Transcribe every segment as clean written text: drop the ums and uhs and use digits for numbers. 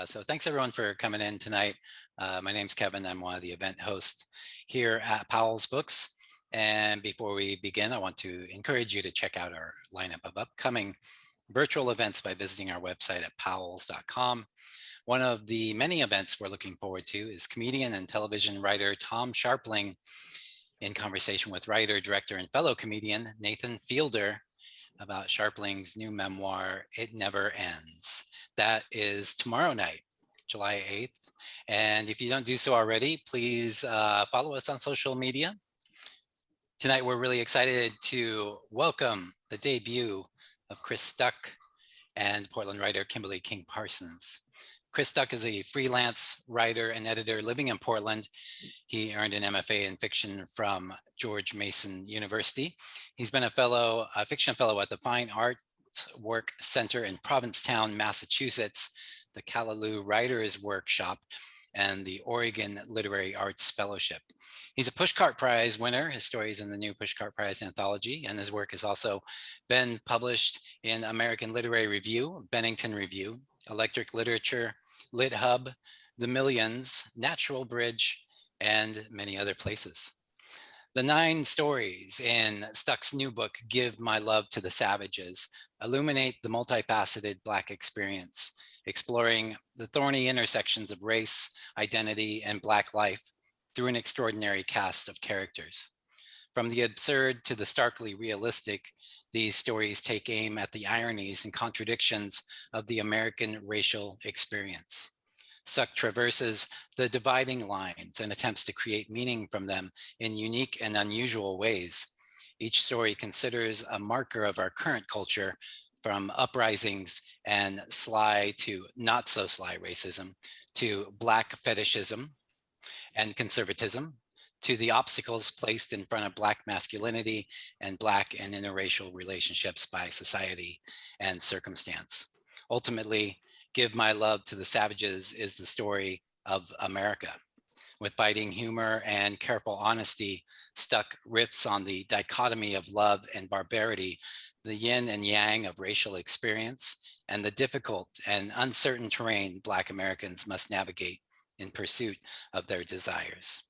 So thanks everyone for coming in tonight. My name's Kevin. I'm one of the event hosts here at Powell's Books. And before we begin, I want to encourage you to check out our lineup of upcoming virtual events by visiting our website at powells.com. One of the many events we're looking forward to is comedian and television writer Tom Scharpling in conversation with writer, director, and fellow comedian Nathan Fielder about Scharpling's new memoir, It Never Ends. That is tomorrow night, July 8th. And if you don't do so already, please follow us on social media. Tonight, we're really excited to welcome the debut of Chris Stuck and Portland writer Kimberly King Parsons. Chris Stuck is a freelance writer and editor living in Portland. He earned an MFA in fiction from George Mason University. He's been a fiction fellow at the Fine Arts Work Center in Provincetown, Massachusetts, the Callaloo Writers Workshop, and the Oregon Literary Arts Fellowship. He's a Pushcart Prize winner. His story is in the new Pushcart Prize anthology, and his work has also been published in American Literary Review, Bennington Review, Electric Literature, Lit Hub, The Millions, Natural Bridge, and many other places. The 9 stories in Stuck's new book, Give My Love to the Savages, illuminate the multifaceted Black experience, exploring the thorny intersections of race, identity, and Black life through an extraordinary cast of characters. From the absurd to the starkly realistic, these stories take aim at the ironies and contradictions of the American racial experience. Stuck traverses the dividing lines and attempts to create meaning from them in unique and unusual ways. Each story considers a marker of our current culture, from uprisings and sly to not-so-sly racism, to Black fetishism and conservatism, to the obstacles placed in front of Black masculinity and Black and interracial relationships by society and circumstance. Ultimately, Give My Love to the Savages is the story of America. With biting humor and careful honesty, Stuck riffs on the dichotomy of love and barbarity, the yin and yang of racial experience, and the difficult and uncertain terrain Black Americans must navigate in pursuit of their desires.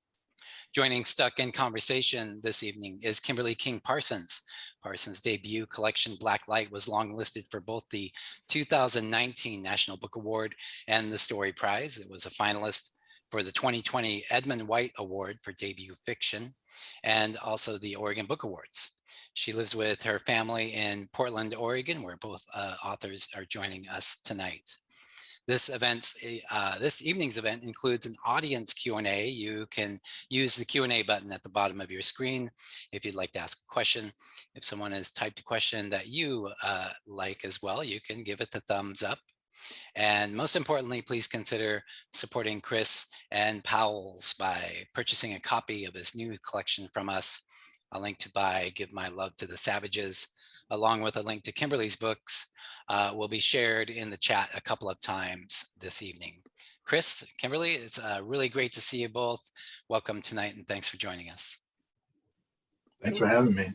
Joining Stuck in conversation this evening is Kimberly King Parsons. Parsons' debut collection, Black Light, was longlisted for both the 2019 National Book Award and the Story Prize. It was a finalist for the 2020 Edmund White Award for debut fiction and also the Oregon Book Awards. She lives with her family in Portland, Oregon, where both authors are joining us tonight. This evening's event includes an audience Q&A. You can use the Q&A button at the bottom of your screen if you'd like to ask a question. If someone has typed a question that you like as well, you can give it the thumbs up. And most importantly, please consider supporting Chris and Powell's by purchasing a copy of his new collection from us. A link to buy Give My Love to the Savages, along with a link to Kimberly's books, will be shared in the chat a couple of times this evening. Chris, Kimberly, it's really great to see you both. Welcome tonight, and thanks for joining us. Thanks for having me.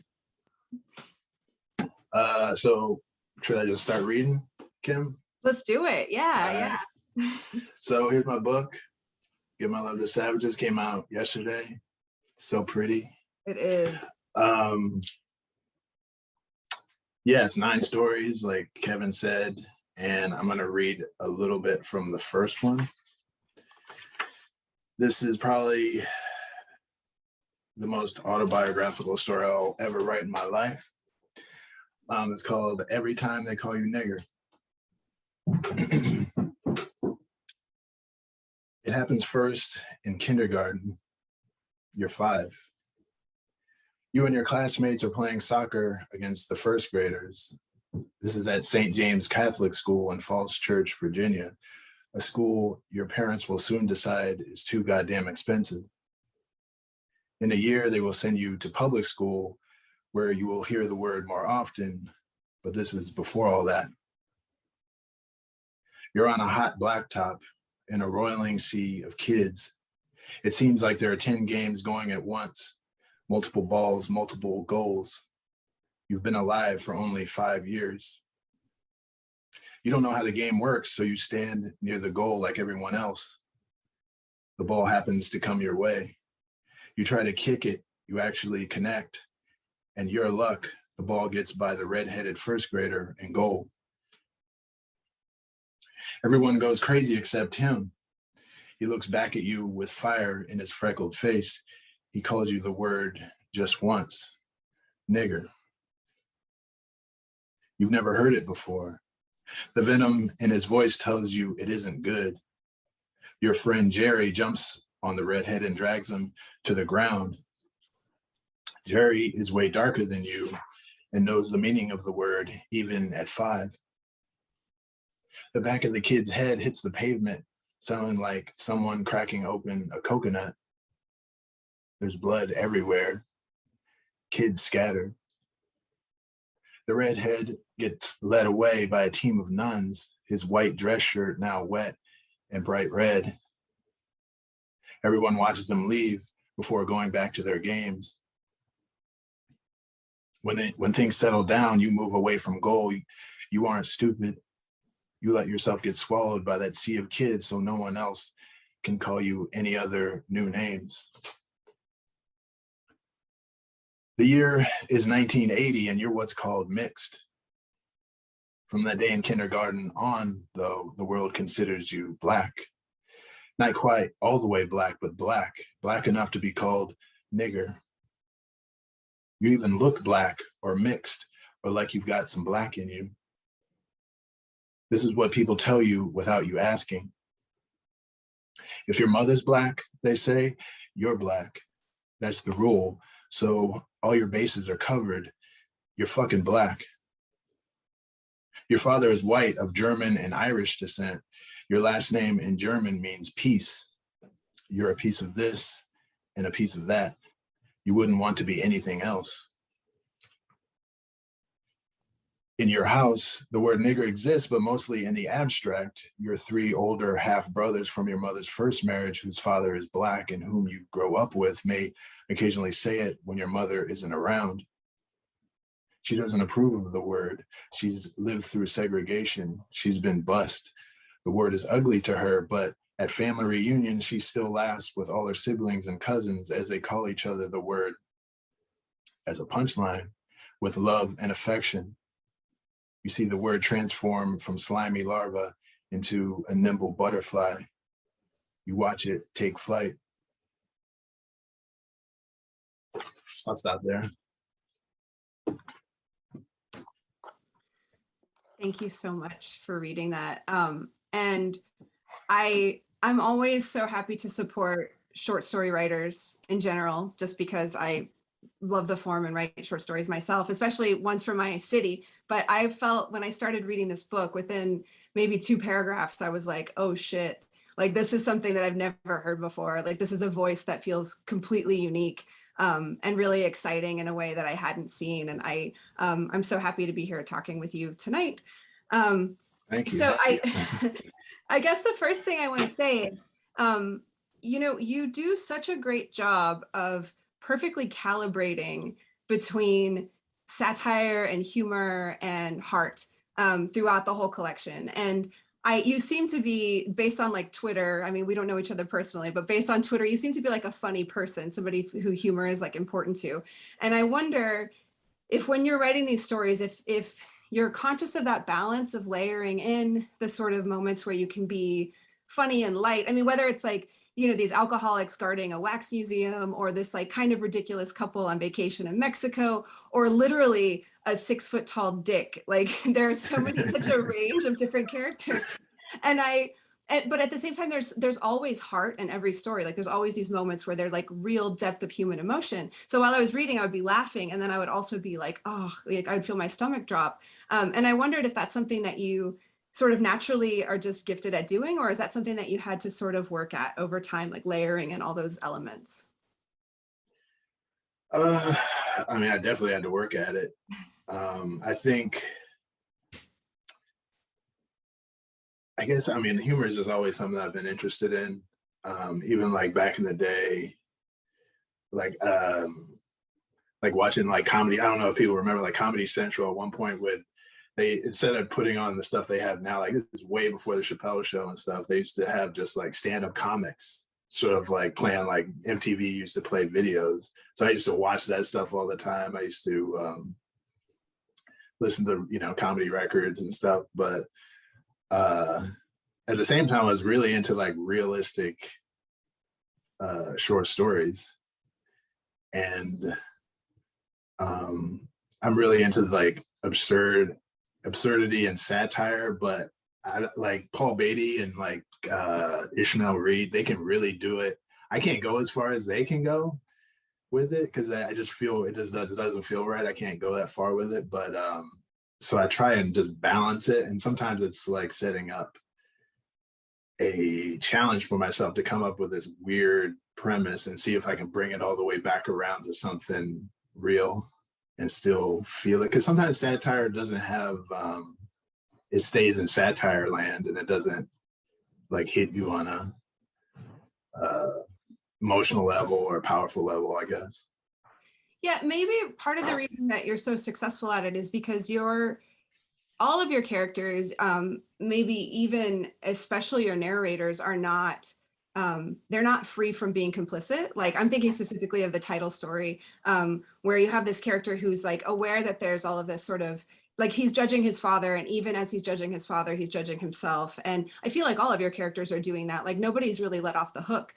So should I just start reading, Kim? Let's do it. Yeah. So here's my book, Give My Love to Savages, came out yesterday. So pretty. It is. Yeah, it's 9 stories, like Kevin said, and I'm gonna read a little bit from the first one. This is probably the most autobiographical story I'll ever write in my life. It's called Every Time They Call You Nigger. It happens first in kindergarten. You're 5. You and your classmates are playing soccer against the first graders. This is at St. James Catholic School in Falls Church, Virginia, a school your parents will soon decide is too goddamn expensive. In a year, they will send you to public school where you will hear the word more often, but this is before all that. You're on a hot blacktop in a roiling sea of kids. It seems like there are 10 games going at once. Multiple balls, multiple goals. You've been alive for only 5 years. You don't know how the game works, so you stand near the goal like everyone else. The ball happens to come your way. You try to kick it, you actually connect, and your luck, the ball gets by the red-headed first grader in goal. Everyone goes crazy except him. He looks back at you with fire in his freckled face. He calls you the word just once, nigger. You've never heard it before. The venom in his voice tells you it isn't good. Your friend Jerry jumps on the redhead and drags him to the ground. Jerry is way darker than you and knows the meaning of the word, even at 5. The back of the kid's head hits the pavement, sounding like someone cracking open a coconut. There's blood everywhere. Kids scatter. The redhead gets led away by a team of nuns, his white dress shirt now wet and bright red. Everyone watches them leave before going back to their games. When things settle down, you move away from goal. You aren't stupid. You let yourself get swallowed by that sea of kids so no one else can call you any other new names. The year is 1980 and you're what's called mixed. From that day in kindergarten on, though, the world considers you black. Not quite all the way black, but black enough to be called nigger. You even look black or mixed or like you've got some black in you. This is what people tell you without you asking. If your mother's black, they say, you're black. That's the rule. So all your bases are covered. You're fucking black. Your father is white of German and Irish descent. Your last name in German means peace. You're a piece of this and a piece of that. You wouldn't want to be anything else. In your house, the word nigger exists, but mostly in the abstract. Your 3 older half-brothers from your mother's first marriage, whose father is black and whom you grow up with, may occasionally say it when your mother isn't around. She doesn't approve of the word. She's lived through segregation. She's been bussed. The word is ugly to her, but at family reunions, she still laughs with all her siblings and cousins as they call each other the word as a punchline, with love and affection. You see the word transform from slimy larva into a nimble butterfly. You watch it take flight. I'll stop there. Thank you so much for reading that. And I'm always so happy to support short story writers in general, just because I love the form and write short stories myself, especially ones from my city. But I felt when I started reading this book, within maybe 2 paragraphs, I was like, oh shit, like this is something that I've never heard before. Like this is a voice that feels completely unique and really exciting in a way that I hadn't seen. And I'm so happy to be here talking with you tonight. Thank you. So I guess the first thing I want to say is, you know, you do such a great job of perfectly calibrating between satire and humor and heart throughout the whole collection. And you seem to be, based on like Twitter, I mean, we don't know each other personally, but based on Twitter, you seem to be like a funny person, somebody who humor is like important to. And I wonder if when you're writing these stories, if you're conscious of that balance of layering in the sort of moments where you can be funny and light. I mean, whether it's like, you know, these alcoholics guarding a wax museum, or this like kind of ridiculous couple on vacation in Mexico, or literally a 6-foot-tall dick. Like there's so many, such a range of different characters. But at the same time, there's always heart in every story. Like there's always these moments where there's like real depth of human emotion. So while I was reading, I would be laughing, and then I would also be like, oh, like I would feel my stomach drop. And I wondered if that's something that you sort of naturally are just gifted at doing, or is that something that you had to sort of work at over time, like layering in all those elements? I mean, I definitely had to work at it. I guess, I mean, humor is just always something I've been interested in. Even like back in the day, like watching like comedy. I don't know if people remember like Comedy Central at one point would they, instead of putting on the stuff they have now, like this is way before the Chappelle Show and stuff, they used to have just like stand-up comics sort of like playing, like MTV used to play videos. So I used to watch that stuff all the time. I used to listen to, you know, comedy records and stuff. But at the same time, I was really into like realistic short stories. And I'm really into like absurdity and satire, but I like Paul Beatty and like Ishmael Reed, they can really do it. I can't go as far as they can go with it because I just feel it just doesn't feel right. I can't go that far with it. But so I try and just balance it. And sometimes it's like setting up a challenge for myself to come up with this weird premise and see if I can bring it all the way back around to something real and still feel it. Because sometimes satire doesn't have it stays in satire land and it doesn't like hit you on a emotional level or powerful level, I guess. Yeah, maybe part of the reason that you're so successful at it is because all of your characters, maybe even especially your narrators, are not they're not free from being complicit. Like I'm thinking specifically of the title story, where you have this character who's like aware that there's all of this sort of like he's judging his father, and even as he's judging his father, he's judging himself. And I feel like all of your characters are doing that. Like nobody's really let off the hook.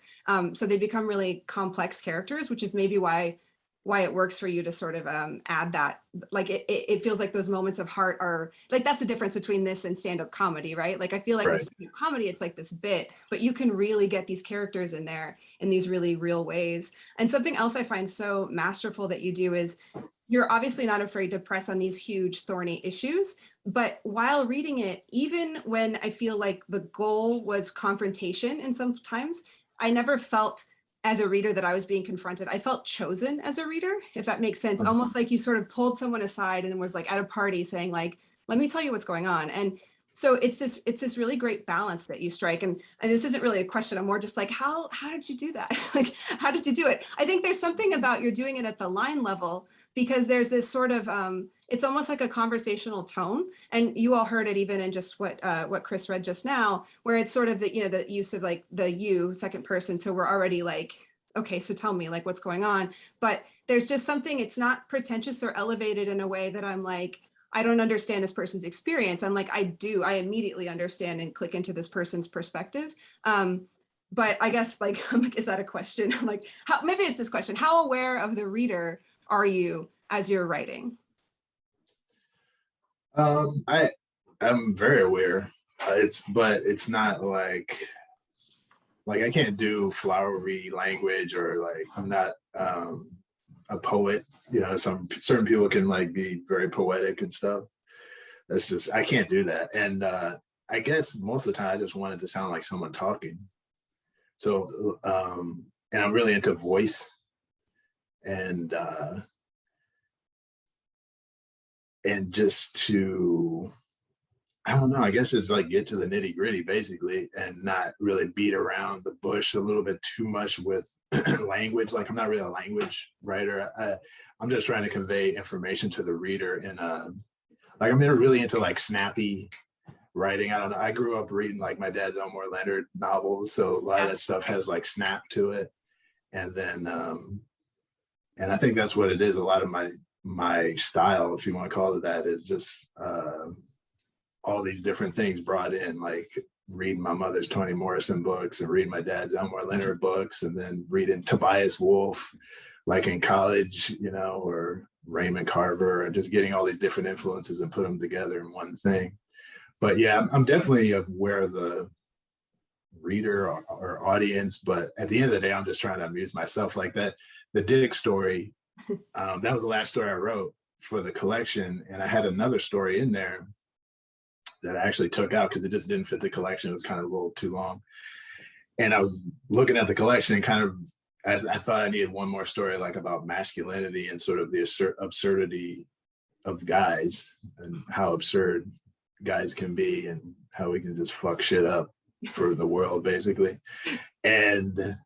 So they become really complex characters, which is maybe why it works for you to sort of add that. Like it feels like those moments of heart are like, that's the difference between this and stand-up comedy, right? Like I feel like Right. with stand-up comedy, it's like this bit, but you can really get these characters in there in these really real ways. And something else I find so masterful that you do is you're obviously not afraid to press on these huge thorny issues, but while reading it, even when I feel like the goal was confrontation, and sometimes I never felt as a reader that I was being confronted. I felt chosen as a reader, if that makes sense. Almost like you sort of pulled someone aside and was like at a party saying like, let me tell you what's going on. And so it's this really great balance that you strike. And this isn't really a question. I'm more just like, how did you do that? Like, how did you do it? I think there's something about you're doing it at the line level because there's this sort of, it's almost like a conversational tone. And you all heard it even in just what Chris read just now, where it's sort of the, you know, the use of like the you second person. So we're already like, okay, so tell me like what's going on. But there's just something, it's not pretentious or elevated in a way that I'm like, I don't understand this person's experience. I'm like, I immediately understand and click into this person's perspective. But I guess like, I'm like, is that a question? I'm like, maybe it's this question. How aware of the reader are you as you're writing? I'm very aware. But it's not like I can't do flowery language or like I'm not a poet. You know, certain people can like be very poetic and stuff. That's just I can't do that. And I guess most of the time I just wanted to sound like someone talking. So and I'm really into voice and just to I don't know, I guess it's like get to the nitty gritty basically and not really beat around the bush a little bit too much with language. Like I'm not really a language writer. I'm just trying to convey information to the reader in like I'm really into like snappy writing. I don't know. I grew up reading like my dad's Elmore Leonard novels. So a lot of that stuff has like snap to it. And then and I think that's what it is. A lot of my style, if you want to call it that, is just all these different things brought in, like reading my mother's Toni Morrison books and reading my dad's Elmore Leonard books, and then reading Tobias Wolff, like in college, you know, or Raymond Carver, and just getting all these different influences and put them together in one thing. But yeah, I'm definitely aware of the reader or audience, but at the end of the day, I'm just trying to amuse myself. Like that, the Dick story, that was the last story I wrote for the collection, and I had another story in there that I actually took out because it just didn't fit the collection. It was kind of a little too long. And I was looking at the collection and kind of, I thought I needed one more story like about masculinity and sort of the absurdity of guys and how absurd guys can be and how we can just fuck shit up for the world basically. And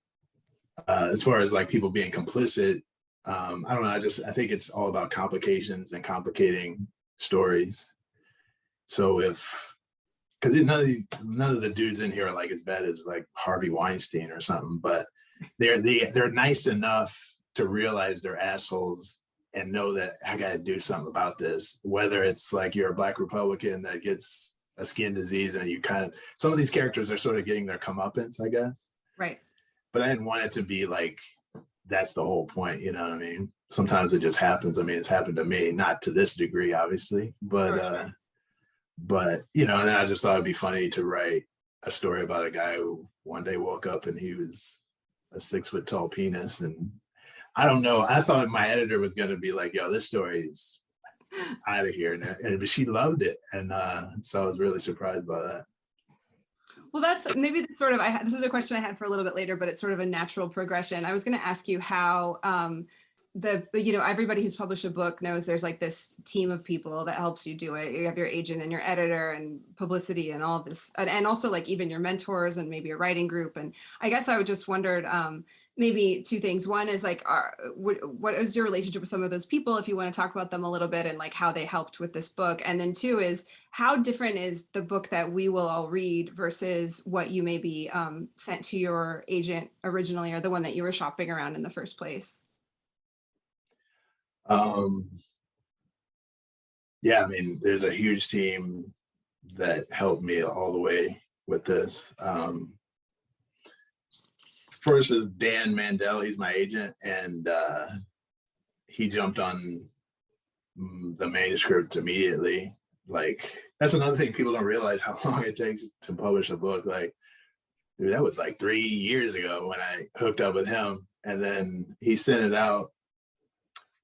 as far as like people being complicit, I don't know, I think it's all about complications and complicating stories. So because none of the dudes in here are like as bad as like Harvey Weinstein or something, but they're nice enough to realize they're assholes and know that I got to do something about this. Whether it's like you're a Black Republican that gets a skin disease and you kind of, some of these characters are sort of getting their comeuppance, I guess. Right. But I didn't want it to be like, that's the whole point, you know what I mean? Sometimes it just happens. I mean, it's happened to me, not to this degree, obviously, but you know, and then I just thought it'd be funny to write a story about a guy who one day woke up and he was a 6 foot tall penis. And I don't know, I thought my editor was going to be like, yo, this story's out of here. But she loved it. And so I was really surprised by that. Well, that's maybe the sort of, this is a question I had for a little bit later, but it's sort of a natural progression. I was going to ask you how everybody who's published a book knows there's like this team of people that helps you do it. You have your agent and your editor and publicity and all this, and also like even your mentors and maybe a writing group. And I guess I would just wondered, maybe two things. One is like, what is your relationship with some of those people, if you want to talk about them a little bit and like how they helped with this book? And then two is, how different is the book that we will all read versus what you maybe sent to your agent originally, or the one that you were shopping around in the first place? Yeah, I mean, there's a huge team that helped me all the way with this. First is Dan Mandel, he's my agent, and he jumped on the manuscript immediately. Like, that's another thing people don't realize, how long it takes to publish a book. Like, dude, that was like 3 years ago when I hooked up with him, and then he sent it out.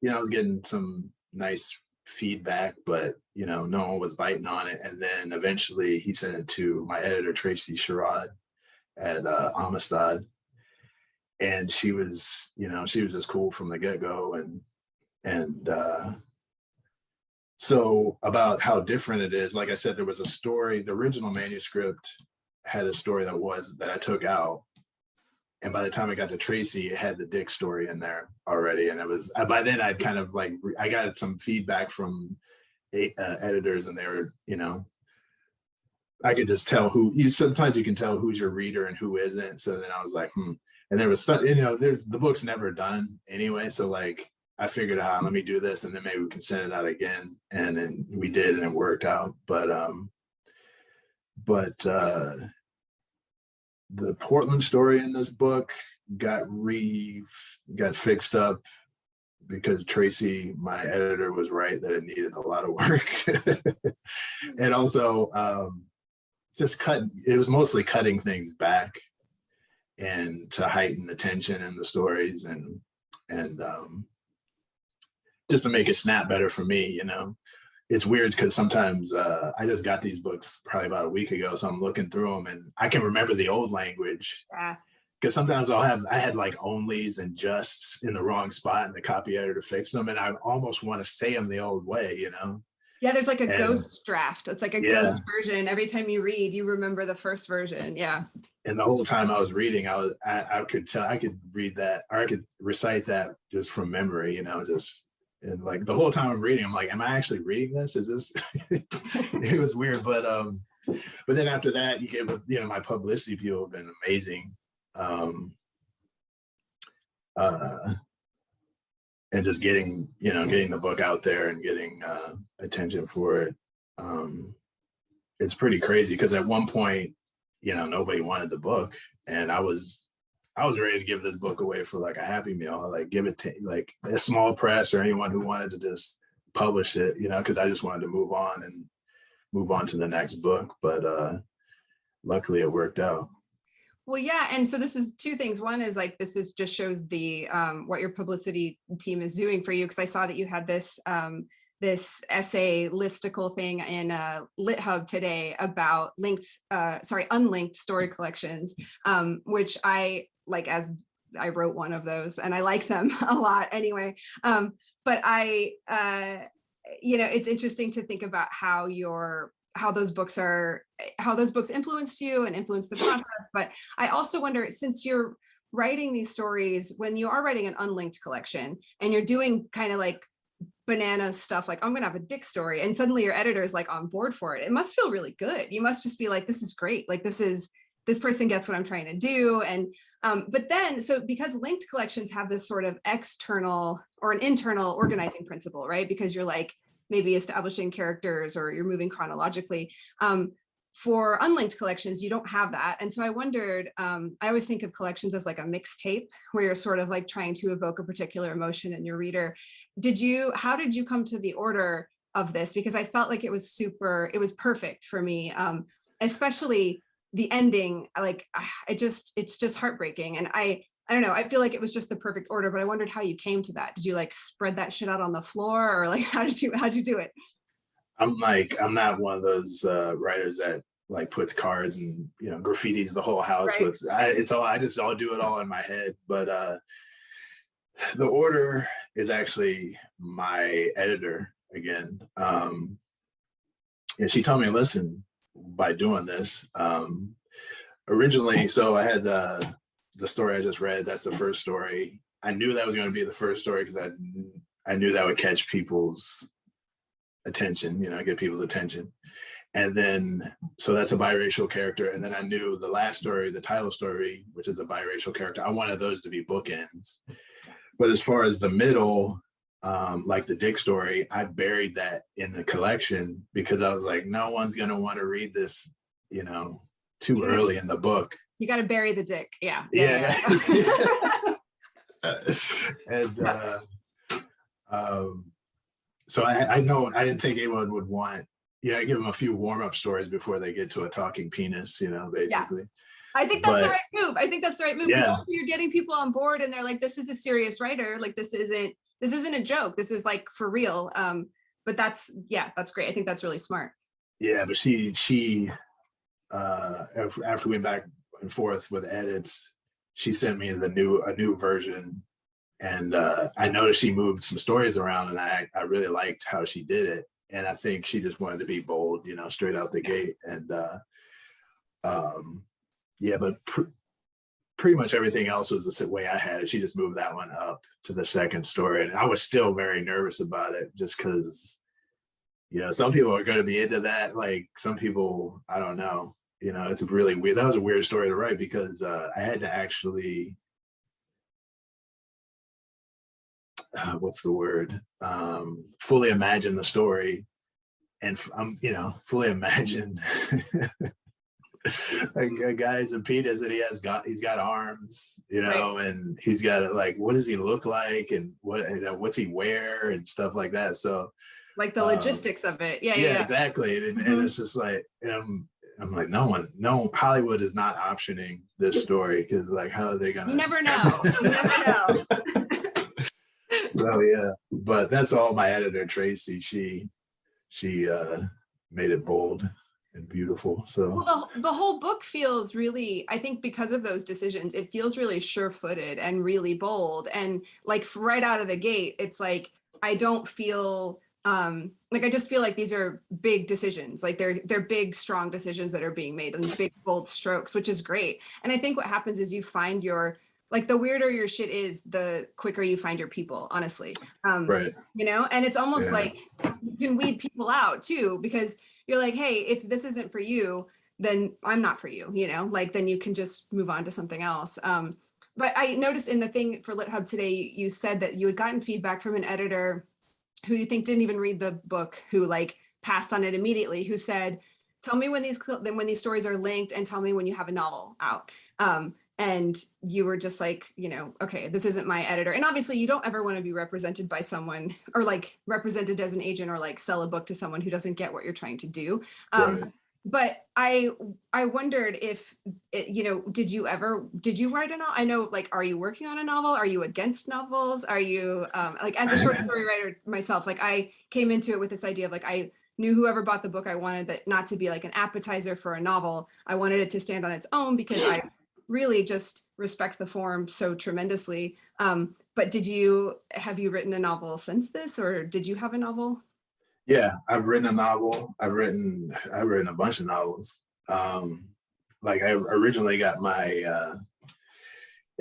You know, I was getting some nice feedback, but you know, no one was biting on it. And then eventually he sent it to my editor, Tracy Sherrod at Amistad. And she was just cool from the get-go. And so about how different it is, like I said, there was a story, the original manuscript had a story that I took out. And by the time I got to Tracy, it had the Dick story in there already. And it was, by then I'd kind of like, I got some feedback from editors, and they were, you know, I could just tell sometimes you can tell who's your reader and who isn't. So then I was like, And there was, you know, the book's never done anyway. So like, I figured out, let me do this, and then maybe we can send it out again. And then we did, and it worked out. But the Portland story in this book got fixed up because Tracy, my editor, was right that it needed a lot of work. And also it was mostly cutting things back and to heighten the tension in the stories and just to make it snap better for me, you know. It's weird because sometimes I just got these books probably about a week ago, so I'm looking through them and I can remember the old language. Yeah. Because sometimes I had like onlys and justs in the wrong spot, and the copy editor fixed them, and I almost want to say them the old way, you know. Yeah, there's like a ghost draft. It's like a ghost version. Every time you read, you remember the first version. Yeah. And the whole time I was reading, I could tell, I could read that, or I could recite that just from memory, you know, and like the whole time I'm reading, I'm like, am I actually reading this? Is this? It was weird, but then after that, you know, my publicity people have been amazing, and just getting the book out there and getting attention for it. It's pretty crazy because at one point, you know, nobody wanted the book, and I was ready to give this book away for like a Happy Meal, like give it to like a small press or anyone who wanted to just publish it, you know, because I just wanted to move on to the next book. But luckily it worked out. Well, yeah. And so this is two things. One is like, this is just shows the what your publicity team is doing for you. Because I saw that you had this this essay listicle thing in LitHub today about unlinked story collections, which I like, as I wrote one of those and I like them a lot anyway. But you know, it's interesting to think about how those books influenced you and influenced the process. But I also wonder, since you're writing these stories, when you are writing an unlinked collection and you're doing kind of like bananas stuff, like I'm gonna have a dick story, and suddenly your editor is like on board for it. It must feel really good. You must just be like, this is great. Like this person gets what I'm trying to do. And but then, so because linked collections have this sort of external or an internal organizing principle, right? Because you're like maybe establishing characters or you're moving chronologically. For unlinked collections, you don't have that. And so I wondered, I always think of collections as like a mixtape where you're sort of like trying to evoke a particular emotion in your reader. How did you come to the order of this? Because I felt like it was perfect for me, especially the ending. Like it's just heartbreaking. And I don't know, I feel like it was just the perfect order, but I wondered how you came to that. Did you like spread that shit out on the floor, or like how'd you do it? I'm not one of those writers that like puts cards and graffitis the whole house. Right. With I'll do it all in my head. But the order is actually my editor again. And she told me, listen, by doing this, originally, so I had the story I just read. That's the first story. I knew that was going to be the first story because I knew that would catch people's attention, get people's attention. And then, so that's a biracial character. And then I knew the last story, the title story, which is a biracial character, I wanted those to be bookends. But as far as the middle, like the dick story, I buried that in the collection because I was like, no one's going to want to read this, too early in the book. You got to bury the dick. Yeah. And so I know I didn't think anyone would want, I give them a few warm-up stories before they get to a talking penis, basically. Yeah. I think that's the right move. Because yeah. also you're getting people on board and they're like, this is a serious writer. Like this isn't a joke. This is like for real. But that's great. I think that's really smart. Yeah, but she after we went back and forth with edits, she sent me a new version. And I noticed she moved some stories around, and I really liked how she did it. And I think she just wanted to be bold, straight out the gate. And but pretty much everything else was the way I had it. She just moved that one up to the second story. And I was still very nervous about it just because, some people are going to be into that. Like some people, I don't know, it's really weird. That was a weird story to write because I had to actually, what's the word? Fully imagine the story, and fully imagine a guy's a penis and he's got arms, right. And he's got like, what does he look like, and what's he wear and stuff like that. So like the logistics of it, yeah, exactly, and it's just like, I'm like, no, Hollywood is not optioning this story because like, how are they gonna? You never know. So yeah, but that's all my editor Tracy. She made it bold and beautiful. So well, the whole book feels really, I think because of those decisions, it feels really sure-footed and really bold. And like right out of the gate, it's like I don't feel like I just feel like these are big decisions. Like they're big, strong decisions that are being made and big, bold strokes, which is great. And I think what happens is you find like the weirder your shit is, the quicker you find your people, honestly. Right. And it's almost like you can weed people out too, because you're like, hey, if this isn't for you, then I'm not for you, like then you can just move on to something else. But I noticed in the thing for Lit Hub today, you said that you had gotten feedback from an editor who you think didn't even read the book, who like passed on it immediately, who said, tell me when these stories are linked and tell me when you have a novel out. And you were just like, okay, this isn't my editor. And obviously you don't ever want to be represented by someone or like represented as an agent or like sell a book to someone who doesn't get what you're trying to do. Right. But I wondered if, did you write a novel? I know, like, are you working on a novel? Are you against novels? Are you, like, as a short story writer myself, like I came into it with this idea of like, I knew whoever bought the book, I wanted that not to be like an appetizer for a novel. I wanted it to stand on its own because I really just respect the form so tremendously. But have you written a novel since this, or did you have a novel? Yeah, I've written a novel. I've written a bunch of novels. Like I originally got my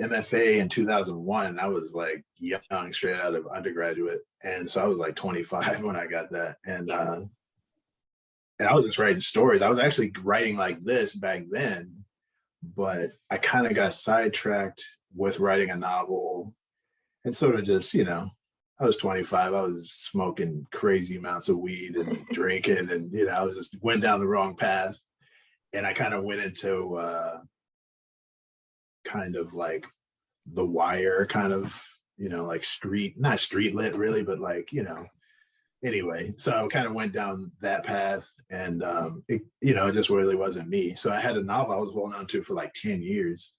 MFA in 2001, and I was like young, straight out of undergraduate, and so I was like 25 when I got that, and I was just writing stories. I was actually writing like this back then, but I kind of got sidetracked with writing a novel and sort of just, I was 25. I was smoking crazy amounts of weed and drinking, and I was just went down the wrong path, and I kind of went into kind of like The Wire, kind of like not street lit really, but like anyway. So I kind of went down that path, and it just really wasn't me. So I had a novel I was holding on to for like 10 years,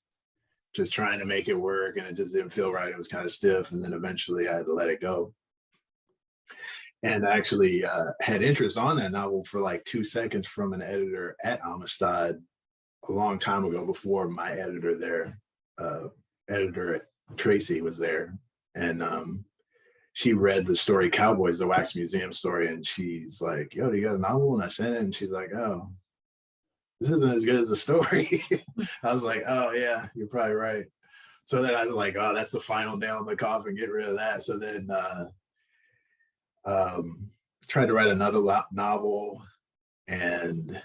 just trying to make it work, and it just didn't feel right. It was kind of stiff, and then eventually I had to let it go. And I actually had interest on that novel for like 2 seconds from an editor at Amistad a long time ago, before my editor there, editor Tracy, was there. And she read the story Cowboys, the Wax Museum story, and she's like, "Yo, do you got a novel?" And I sent it, and she's like, "Oh, this isn't as good as the story." I was like, "Oh yeah, you're probably right." So then I was like, "Oh, that's the final nail in the coffin, get rid of that." So then tried to write another novel, and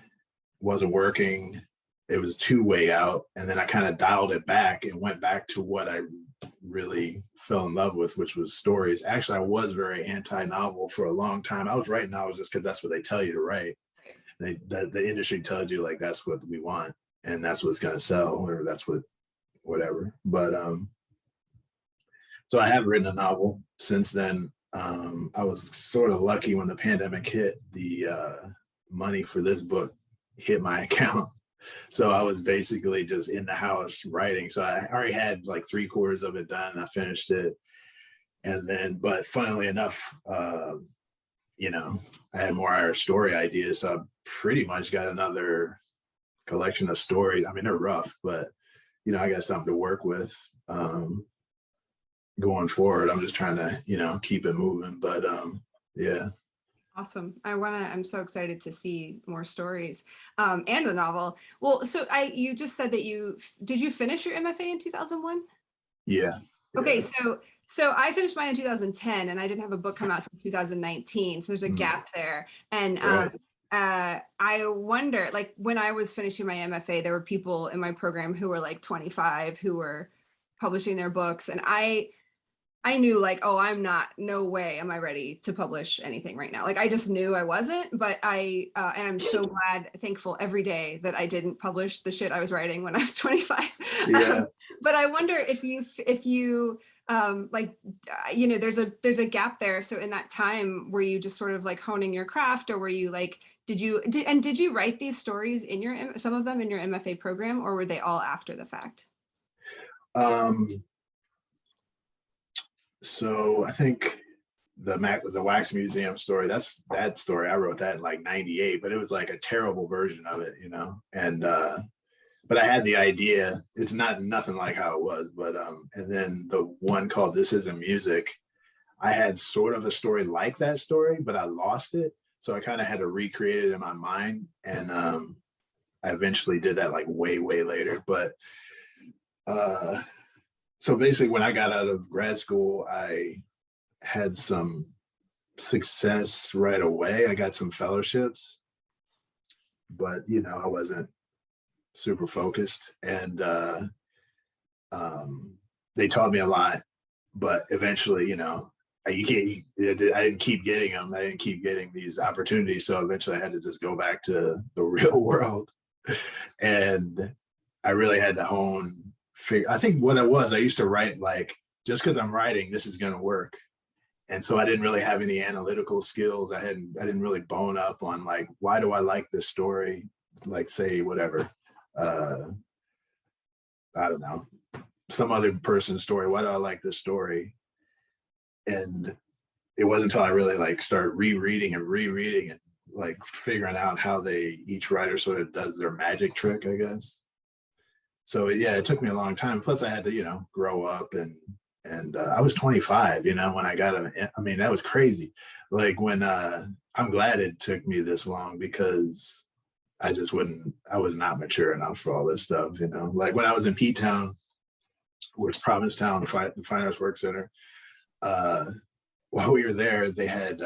wasn't working. It was too way out. And then I kind of dialed it back and went back to what I really fell in love with, which was stories. Actually, I was very anti-novel for a long time. I was writing novels just because that's what they tell you to write. The industry tells you like that's what we want, and that's what's going to sell, or that's whatever. But so I have written a novel since then. I was sort of lucky when the pandemic hit. The money for this book hit my account, so I was basically just in the house writing. So I already had like 3/4 of it done. I finished it, and then, but funnily enough, I had more story ideas, so I pretty much got another collection of stories. I mean, they're rough, but I got something to work with going forward. I'm just trying to, keep it moving. But yeah. Awesome. I'm so excited to see more stories and the novel. Well, so you just said that did you finish your MFA in 2001? Yeah. Okay, so I finished mine in 2010, and I didn't have a book come out until 2019. So there's a gap there. And I wonder, like when I was finishing my MFA, there were people in my program who were like 25 who were publishing their books. And I knew like, oh, no way am I ready to publish anything right now. Like I just knew I wasn't, but and I'm so thankful every day that I didn't publish the shit I was writing when I was 25. Yeah. But I wonder if you there's a gap there. So in that time, were you just sort of like honing your craft, or were you like, did you write these stories some of them in your MFA program, or were they all after the fact? So I think the Wax Museum story, that story, I wrote that in like 98, but it was like a terrible version of it, and but I had the idea. It's nothing like how it was, but and then the one called This Isn't Music, I had sort of a story like that story, but I lost it. So I kind of had to recreate it in my mind, and I eventually did that like way, way later. But so basically when I got out of grad school, I had some success right away. I got some fellowships, but I wasn't super focused, and they taught me a lot, but eventually, I didn't keep getting them. I didn't keep getting these opportunities. So eventually I had to just go back to the real world, and I really had to I think what it was, I used to write like, just because I'm writing, this is going to work. And so I didn't really have any analytical skills. I didn't really bone up on like, why do I like this story? Like say whatever, I don't know, some other person's story. Why do I like this story? And it wasn't until I really like started rereading and like figuring out how each writer sort of does their magic trick, I guess. So yeah, it took me a long time. Plus I had to, grow up, and I was 25, when I got I mean, that was crazy. Like when, I'm glad it took me this long, because I was not mature enough for all this stuff, like when I was in P-Town, was Provincetown the Fine Arts Work Center. While we were there, they had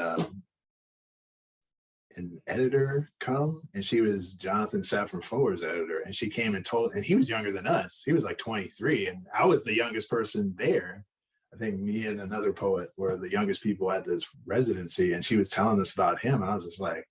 an editor come, and she was Jonathan Safran Foer's editor, and she came and told, and he was younger than us. He was like 23, and I was the youngest person there. I think me and another poet were the youngest people at this residency, and she was telling us about him, and I was just like,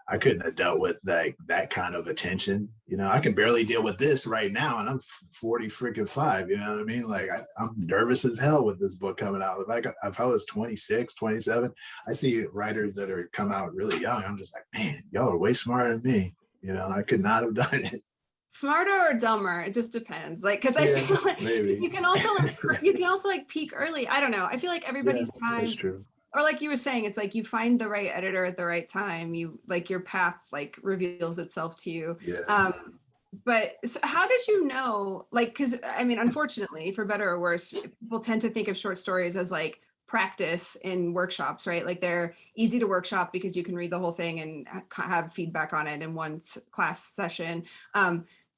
I couldn't have dealt with that kind of attention. You know, I can barely deal with this right now, and I'm 40 freaking 5. You know what I mean? Like I'm nervous as hell with this book coming out. If I was 26, 27, I see writers that are come out really young. I'm just like, man, y'all are way smarter than me. You know, I could not have done it. Smarter or dumber, it just depends. Like, because I feel like maybe you can also like peak early. I don't know. I feel like everybody's time. That's true. Or like you were saying, it's like you find the right editor at the right time. You like your path like reveals itself to you. Yeah. But so how did you know? Like, because I mean, unfortunately, for better or worse, people tend to think of short stories as like practice in workshops, right? Like they're easy to workshop because you can read the whole thing and have feedback on it in one class session.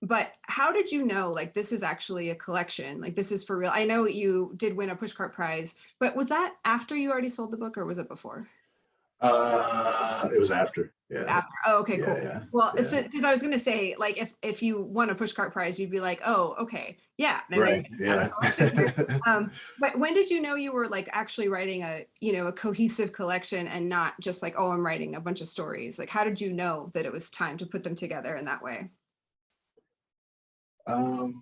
But how did you know, like, this is actually a collection? Like, this is for real. I know you did win a pushcart prize, but was that after you already sold the book, or was it before? It was after. Yeah. It was after. Oh, okay, cool. Yeah. Well, because I was going to say, like, if you won a pushcart prize, you'd be like, oh, okay, yeah. Right. Yeah. But when did you know you were like actually writing a cohesive collection and not just like, oh, I'm writing a bunch of stories? Like, how did you know that it was time to put them together in that way? I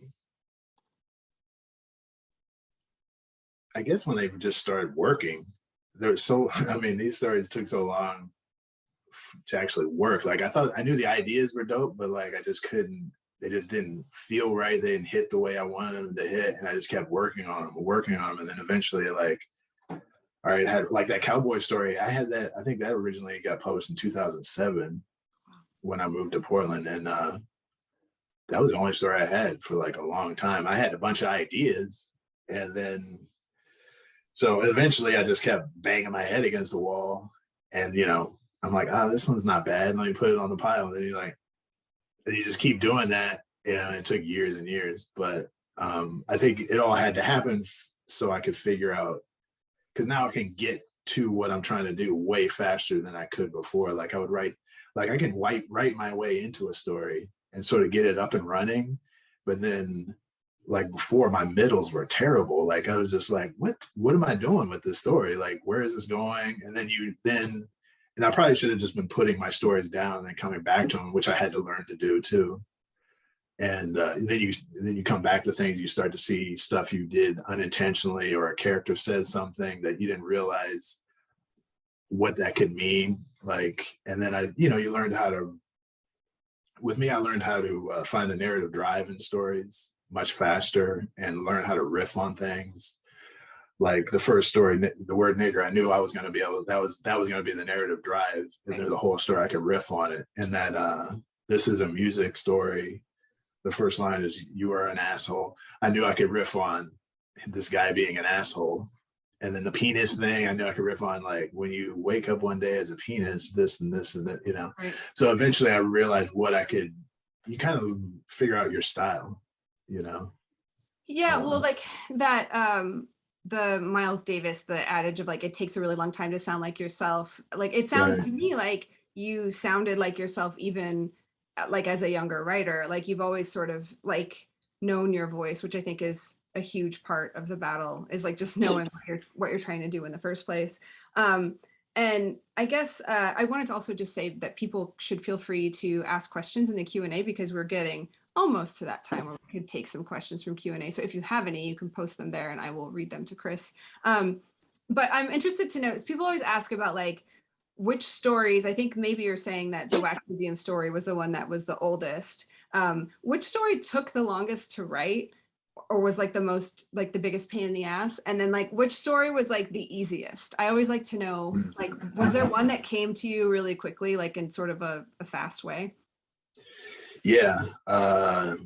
guess when they just started working, these stories took so long to actually work. Like I knew the ideas were dope, but like they just didn't feel right. They didn't hit the way I wanted them to hit. And I just kept working on them. And then eventually like, all right, I had like that cowboy story. I think that originally got published in 2007 when I moved to Portland. And that was the only story I had for like a long time. I had a bunch of ideas, and then so eventually I just kept banging my head against the wall, and I'm like, this one's not bad. Let me put it on the pile. And then you just keep doing that. It took years and years, but I think it all had to happen so I could figure out, because now I can get to what I'm trying to do way faster than I could before. Like I can write my way into a story and sort of get it up and running. But then like before, my middles were terrible. Like I was just like, what am I doing with this story? Like, where is this going? And then I probably should have just been putting my stories down and then coming back to them, which I had to learn to do too. And then you come back to things, you start to see stuff you did unintentionally, or a character said something that you didn't realize what that could mean. Like, and then you learned how to, with me, I learned how to find the narrative drive in stories much faster and learn how to riff on things. Like the first story, the word nigger, I knew I was going to be able, that was going to be the narrative drive. And then the whole story, I could riff on it. And that this is a music story. The first line is, you are an asshole. I knew I could riff on this guy being an asshole. And then the penis thing, I knew I could riff on, like, when you wake up one day as a penis, this and this and that, Right. So eventually I realized you kind of figure out your style, Yeah, well, like that, the Miles Davis, the adage of like, it takes a really long time to sound like yourself. Like, it sounds to me like you sounded like yourself even like as a younger writer. Like you've always sort of like known your voice, which I think is a huge part of the battle, is like just knowing what you're trying to do in the first place. And I guess I wanted to also just say that people should feel free to ask questions in the Q&A, because we're getting almost to that time where we could take some questions from Q&A. So if you have any, you can post them there and I will read them to Chris. But I'm interested to know, people always ask about like, which stories, I think maybe you're saying that the Wax Museum story was the one that was the oldest. Which story took the longest to write, or was like the most, like the biggest pain in the ass? And then like, which story was like the easiest? I always like to know, like, was there one that came to you really quickly, like in sort of a fast way? Yeah. The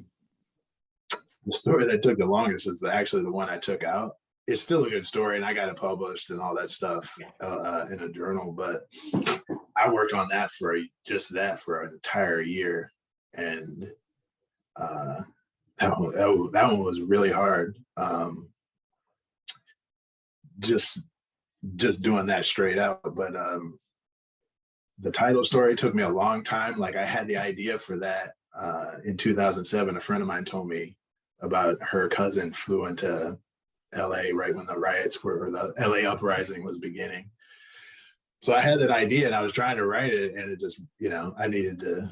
story that took the longest is actually the one I took out. It's still a good story, and I got it published and all that stuff in a journal, but I worked on that for an entire year. And that one was really hard. just doing that straight out. But the title story took me a long time. Like I had the idea for that in 2007. A friend of mine told me about her cousin flew into LA right when the riots were, or the LA uprising was beginning. So I had that idea and I was trying to write it, and it just, I needed to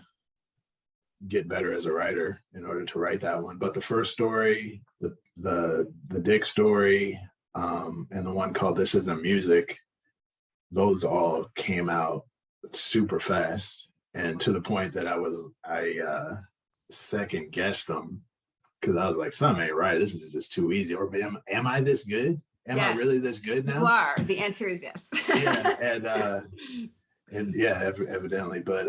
get better as a writer in order to write that one. But the first story, the Dick story, and the one called This Isn't Music, those all came out super fast, and to the point that I second guessed them, because I was like, some ain't right. This is just too easy. Or am I this good? Am I really this good now? You are. The answer is yes. Yeah, and yeah, evidently, but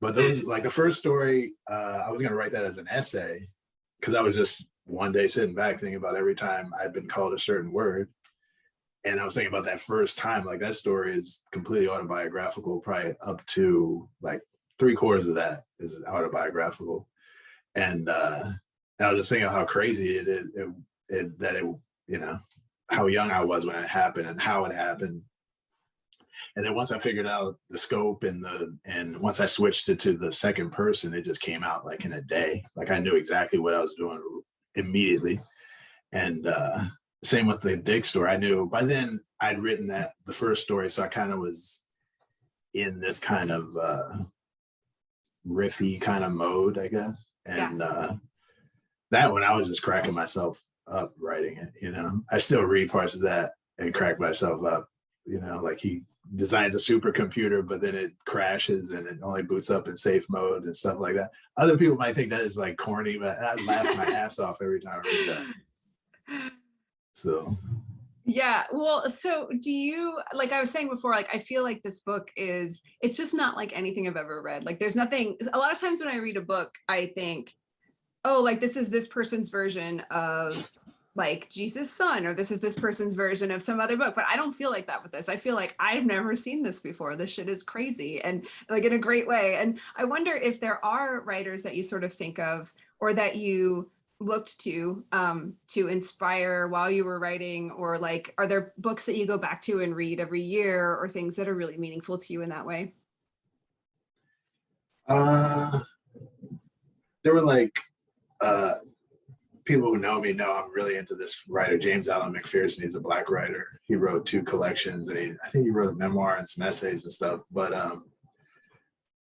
but those, like the first story, I was gonna write that as an essay, because I was just one day sitting back thinking about every time I'd been called a certain word. And I was thinking about that first time. Like that story is completely autobiographical, probably up to like 3/4 of that is autobiographical. And I was just thinking of how crazy it is how young I was when it happened and how it happened. And then once I figured out the scope and once I switched it to the second person, it just came out like in a day. Like I knew exactly what I was doing immediately. And same with the Dick story. I knew by then I'd written the first story, so I kind of was in this kind of riffy kind of mode, I guess. And that one, I was just cracking myself up writing it. I still read parts of that and crack myself up. Like he designs a supercomputer, but then it crashes and it only boots up in safe mode and stuff like that. Other people might think that is like corny, but I laugh my ass off every time I read that. So yeah, well, so do you, like I was saying before, like I feel like this book it's just not like anything I've ever read. Like there's nothing, a lot of times when I read a book, I think, oh, like this is this person's version of like Jesus' son, or this is this person's version of some other book. But I don't feel like that with this. I feel like I've never seen this before. This shit is crazy, and like in a great way. And I wonder if there are writers that you sort of think of, or that you looked to inspire while you were writing, or like, are there books that you go back to and read every year, or things that are really meaningful to you in that way? There were like people who know me know I'm really into this writer, James Allen McPherson. He's a Black writer. He wrote 2 collections, and I think he wrote a memoir and some essays and stuff. But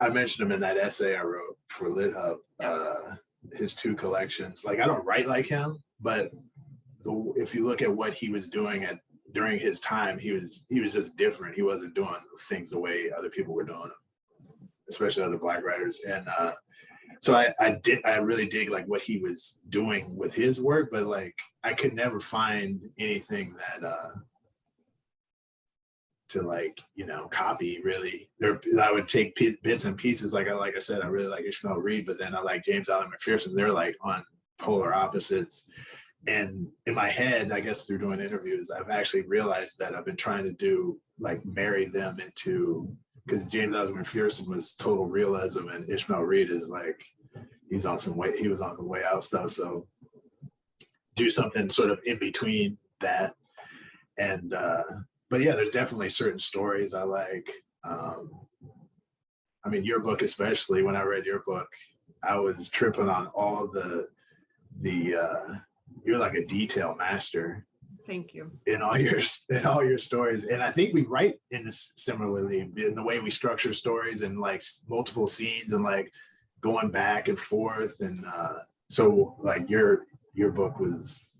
I mentioned him in that essay I wrote for LitHub. His 2 collections. Like I don't write like him, but if you look at what he was doing during his time, he was just different. He wasn't doing things the way other people were doing them, especially other Black writers. And so I really dig like what he was doing with his work, but like I could never find anything that to like copy really. I would take bits and pieces. Like I said, I really like Ishmael Reed, but then I like James Allen McPherson. They're like on polar opposites. And in my head, I guess through doing interviews, I've actually realized that I've been trying to do like marry them into, because James Allen McPherson was total realism, and Ishmael Reed is like he was on some way out stuff. So do something sort of in between that. And but yeah, there's definitely certain stories I like. I mean, your book especially. When I read your book, I was tripping on all the you're like a detail master. Thank you. In all your stories. And I think we write in this similarly in the way we structure stories, and like multiple scenes and like going back and forth. And so like your book was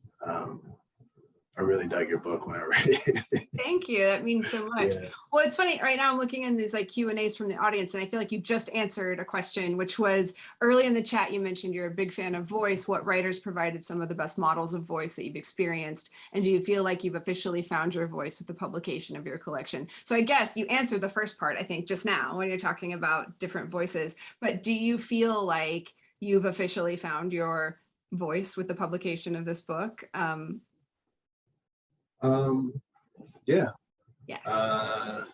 I really dug your book when I read it. Thank you. That means so much. Yeah. Well, it's funny. Right now I'm looking in these like Q&As from the audience, and I feel like you just answered a question, which was early in the chat. You mentioned you're a big fan of voice. What writers provided some of the best models of voice that you've experienced? And do you feel like you've officially found your voice with the publication of your collection? So I guess you answered the first part, I think, just now when you're talking about different voices. But do you feel like you've officially found your voice with the publication of this book? Yeah. Yeah. I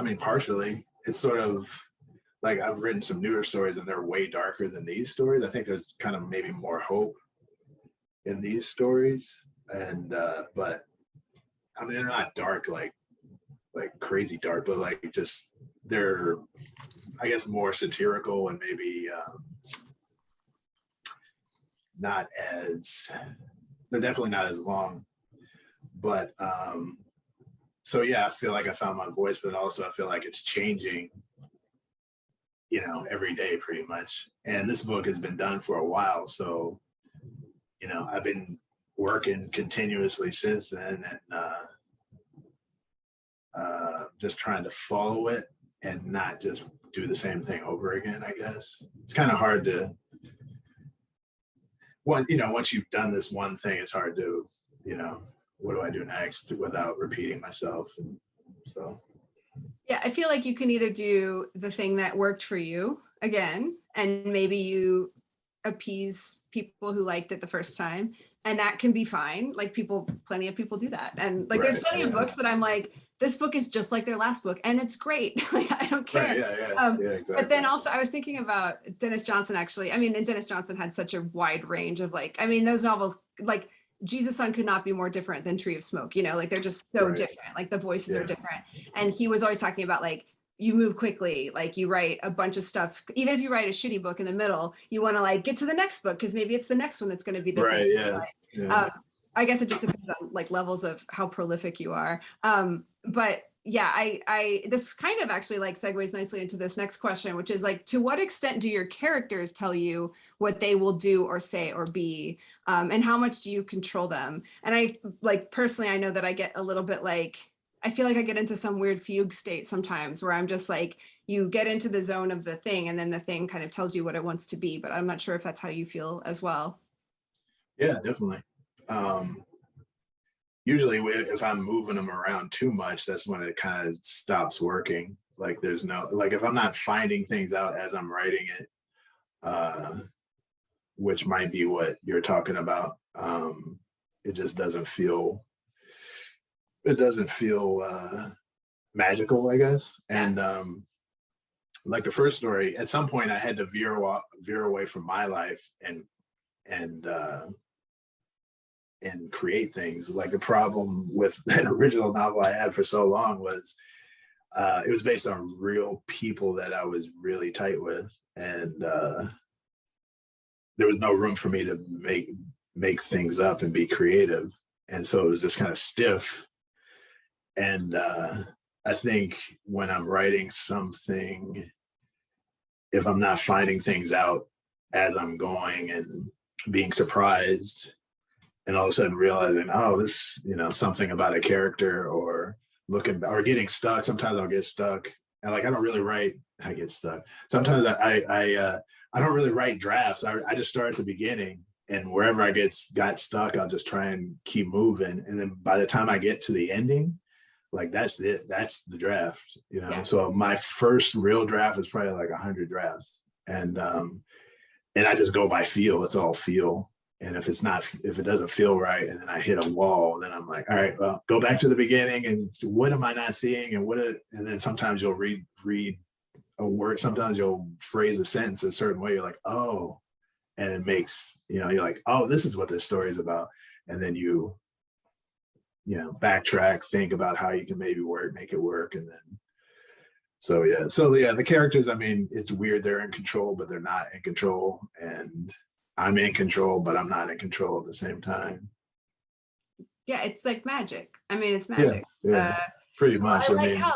mean, partially. It's sort of like I've written some newer stories and they're way darker than these stories. I think there's kind of maybe more hope in these stories, and but I mean they're not dark like crazy dark, but like just they're, I guess, more satirical and maybe not as, they're definitely not as long, but so yeah, I feel like I found my voice, but also I feel like it's changing, you know, every day pretty much. And this book has been done for a while, so you know, I've been working continuously since then, and just trying to follow it and not just do the same thing over again. I guess it's kind of hard to, you know, once you've done this one thing, it's hard to, you know, what do I do next without repeating myself? And so Yeah, I feel like you can either do the thing that worked for you again, and maybe you appease people who liked it the first time, and that can be fine. Like plenty of people do that. And like there's plenty of books that I'm like, this book is just like their last book and it's great. Like I don't care. Right, yeah, exactly. But then also I was thinking about Dennis Johnson actually. I mean, and Dennis Johnson had such a wide range of like, I mean, those novels, like Jesus Son could not be more different than Tree of Smoke, you know, like they're just so different. Like the voices are different. And he was always talking about like, you move quickly, like you write a bunch of stuff. Even if you write a shitty book in the middle, you want to like get to the next book because maybe it's the next one that's going to be the thing. Yeah. I guess it just depends on like levels of how prolific you are. But yeah, I this kind of actually like segues nicely into this next question, which is like, to what extent do your characters tell you what they will do or say or be, and how much do you control them? And I like personally, I know that I get a little bit like, I feel like I get into some weird fugue state sometimes where I'm just like, you get into the zone of the thing and then the thing kind of tells you what it wants to be. But I'm not sure if that's how you feel as well. Yeah, definitely. Usually if I'm moving them around too much, that's when it kind of stops working. Like there's no, like if I'm not finding things out as I'm writing it, which might be what you're talking about, it just doesn't feel, magical, I guess. And like the first story, at some point I had to veer away from my life and create things. Like the problem with that original novel I had for so long was it was based on real people that I was really tight with, and there was no room for me to make things up and be creative, and so it was just kind of stiff. And I think when I'm writing something, if I'm not finding things out as I'm going and being surprised and all of a sudden realizing, oh, this, you know, something about a character, or getting stuck. Sometimes I'll get stuck, and like I don't really write. I get stuck. Sometimes I don't really write drafts. I just start at the beginning, and wherever I got stuck, I'll just try and keep moving. And then by the time I get to the ending, like that's it. That's the draft, you know. Yeah. So my first real draft is probably like 100 drafts, and I just go by feel. It's all feel. And if it doesn't feel right, and then I hit a wall, then I'm like, all right, well, go back to the beginning, and what am I not seeing? And then sometimes you'll read a word. Sometimes you'll phrase a sentence a certain way. You're like, oh, and it makes, you know, you're like, oh, this is what this story is about. And then you backtrack, think about how you can maybe make it work. And then, so yeah, the characters, I mean, it's weird. They're in control, but they're not in control. And I'm in control, but I'm not in control at the same time. Yeah, it's like magic. I mean, it's magic. Yeah, pretty much. Well, I like how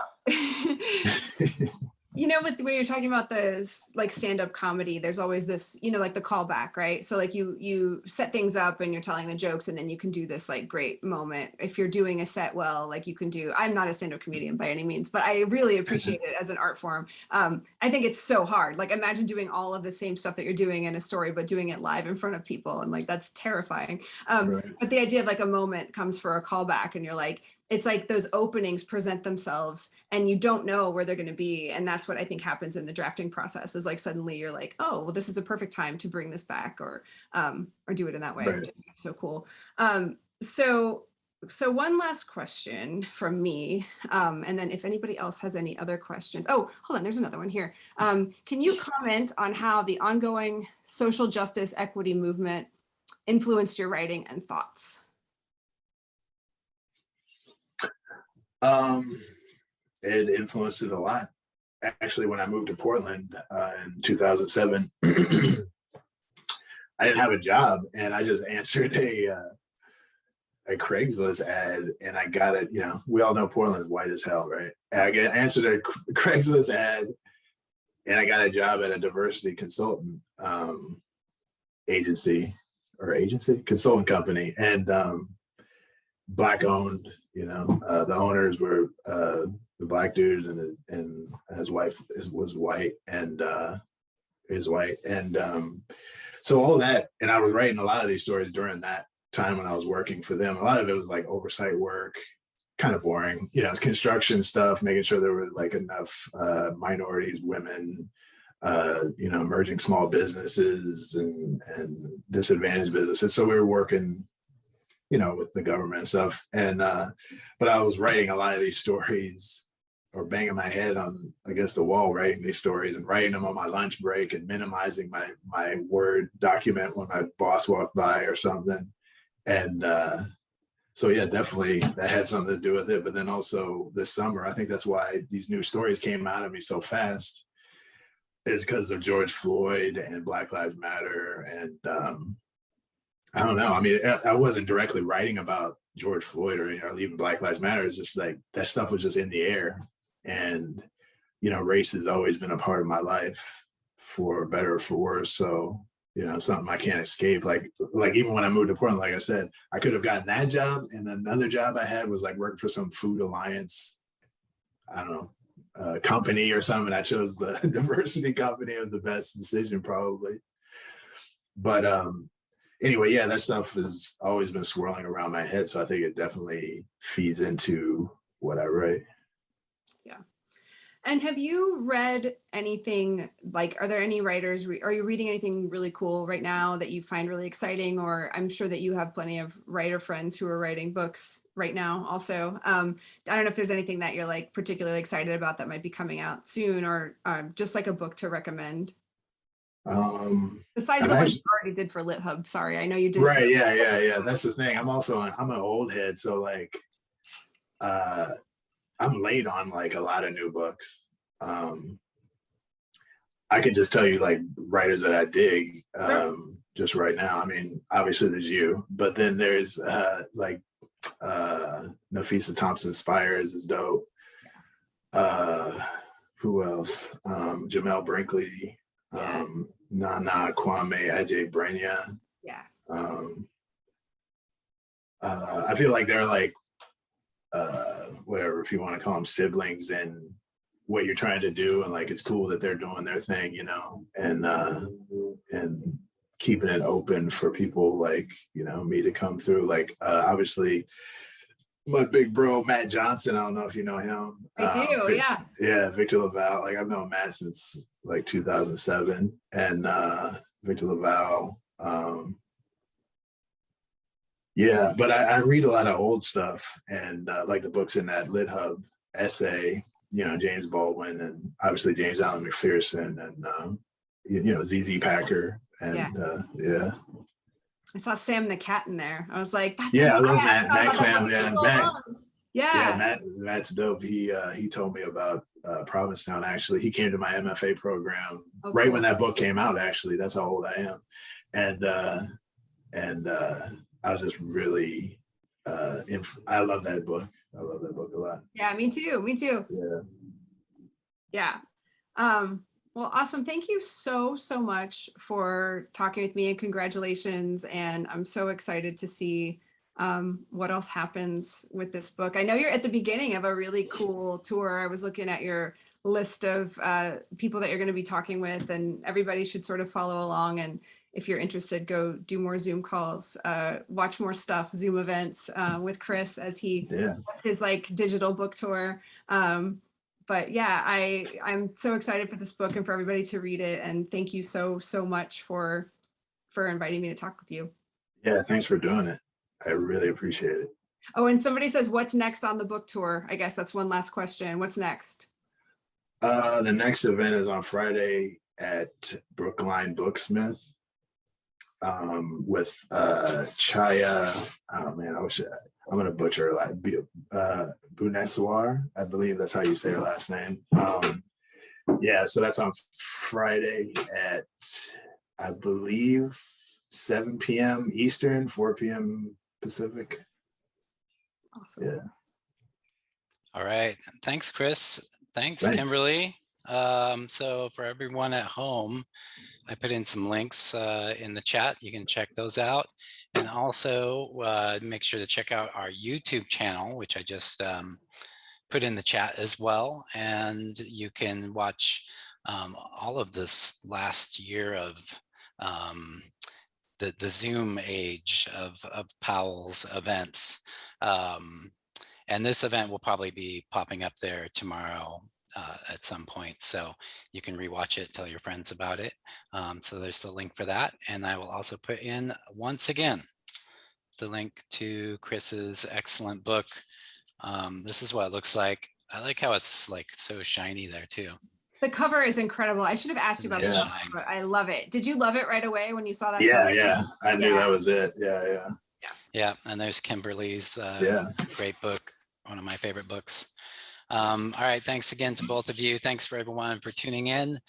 you know, with when you're talking about this like stand-up comedy, there's always this, you know, like the callback, right? So like you set things up and you're telling the jokes, and then you can do this like great moment. If you're doing a set well, like you can do, I'm not a stand-up comedian by any means, but I really appreciate it as an art form. I think it's so hard. Like imagine doing all of the same stuff that you're doing in a story, but doing it live in front of people. And like, that's terrifying. Right. But the idea of like a moment comes for a callback, and you're like, it's like those openings present themselves and you don't know where they're going to be. And that's what I think happens in the drafting process, is like suddenly you're like, oh, well, this is a perfect time to bring this back, or do it in that way. Right. So cool. So one last question from me. And then if anybody else has any other questions, oh, hold on, there's another one here. Can you comment on how the ongoing social justice equity movement influenced your writing and thoughts? It influenced it a lot. Actually, when I moved to Portland in 2007, I didn't have a job, and I just answered a Craigslist ad, and I got it. You know, we all know Portland's white as hell, right? And I answered a Craigslist ad, and I got a job at a diversity consultant consultant company, and Black owned. You know, the owners were the Black dude, and his wife was white, and is white, and so all that. And I was writing a lot of these stories during that time when I was working for them. A lot of it was like oversight work, kind of boring. You know, it's construction stuff, making sure there were like enough minorities, women, you know, emerging small businesses and disadvantaged businesses. So we were working, you know, with the government and stuff. And but I was writing a lot of these stories, or banging my head on, I guess, the wall, writing these stories and writing them on my lunch break and minimizing my Word document when my boss walked by or something. And so yeah, definitely that had something to do with it. But then also this summer, I think that's why these new stories came out of me so fast, is because of George Floyd and Black Lives Matter. And I don't know. I mean, I wasn't directly writing about George Floyd or even Black Lives Matter. It's just like that stuff was just in the air. And, you know, race has always been a part of my life, for better or for worse. So, you know, something I can't escape. Like even when I moved to Portland, like I said, I could have gotten that job. And another job I had was like working for some food alliance, I don't know, company or something. I chose the diversity company. It was the best decision probably. But anyway, yeah, that stuff has always been swirling around my head. So I think it definitely feeds into what I write. Yeah. And have you read anything, like, are there any writers, are you reading anything really cool right now that you find really exciting? Or I'm sure that you have plenty of writer friends who are writing books right now also. I don't know if there's anything that you're like particularly excited about that might be coming out soon, or just like a book to recommend. Besides the one you already did for Lit Hub. Sorry, I know you did. Right, yeah. That's the thing. I'm an old head, so like I'm late on like a lot of new books. I can just tell you like writers that I dig just right now. I mean, obviously there's you, but then there's like Nafisa Thompson Spires is dope. Who else? Jamel Brinkley, Nana Kwame Adjei-Brenyah. Yeah. I feel like they're like whatever, if you want to call them siblings, and what you're trying to do, and like it's cool that they're doing their thing, you know, and keeping it open for people like, you know, me to come through. Like obviously my big bro Matt Johnson, I don't know if you know him. I do, yeah, Victor LaValle. Like I've known Matt since like 2007, and Victor LaValle. Yeah, but I read a lot of old stuff, and like the books in that Lit Hub essay, you know, James Baldwin, and obviously James Allen McPherson, and you know, ZZ Packer, and yeah. I saw Sam the Cat in there. I was like, that's I love Matt Clam. Yeah, Matt's dope. He told me about Provincetown. Actually, he came to my MFA program right when that book came out. Actually, that's how old I am, and I was just really I love that book. I love that book a lot. Yeah, me too. Yeah. Well, awesome. Thank you so much for talking with me, and congratulations. And I'm so excited to see what else happens with this book. I know you're at the beginning of a really cool tour. I was looking at your list of people that you're going to be talking with, and everybody should sort of follow along. And if you're interested, go do more Zoom calls, watch more stuff, Zoom events with Chris as he does his like digital book tour. But yeah, I'm so excited for this book and for everybody to read it. And thank you so much for inviting me to talk with you. Yeah, thanks for doing it. I really appreciate it. Oh, and somebody says, what's next on the book tour? I guess that's one last question. What's next? The next event is on Friday at Brookline Booksmith. with Chaya. Oh man, I'm gonna butcher a lot. Buneswar, I believe that's how you say her last name. Yeah, so that's on Friday at, I believe, 7 p.m. Eastern, 4 p.m. Pacific. Awesome. Yeah. All right. Thanks, Chris. Thanks, Kimberly. So for everyone at home, I put in some links in the chat. You can check those out. And also make sure to check out our YouTube channel, which I just put in the chat as well. And you can watch all of this last year of the Zoom age of Powell's events. And this event will probably be popping up there tomorrow at some point. So you can rewatch it, tell your friends about it. So there's the link for that. And I will also put in, once again, the link to Chris's excellent book. This is what it looks like. I like how it's like so shiny there too. The cover is incredible. I should have asked you about Nice the shine. cover, but I love it. Did you love it right away when you saw that Yeah, cover? yeah. I knew that was it. Yeah. Yeah, and there's Kimberly's great book, one of my favorite books. All right, thanks again to both of you. Thanks for everyone for tuning in,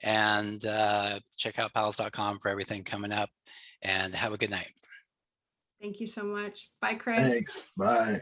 and check out powells.com for everything coming up, and have a good night. Thank you so much. Bye, Chris. Thanks. Bye.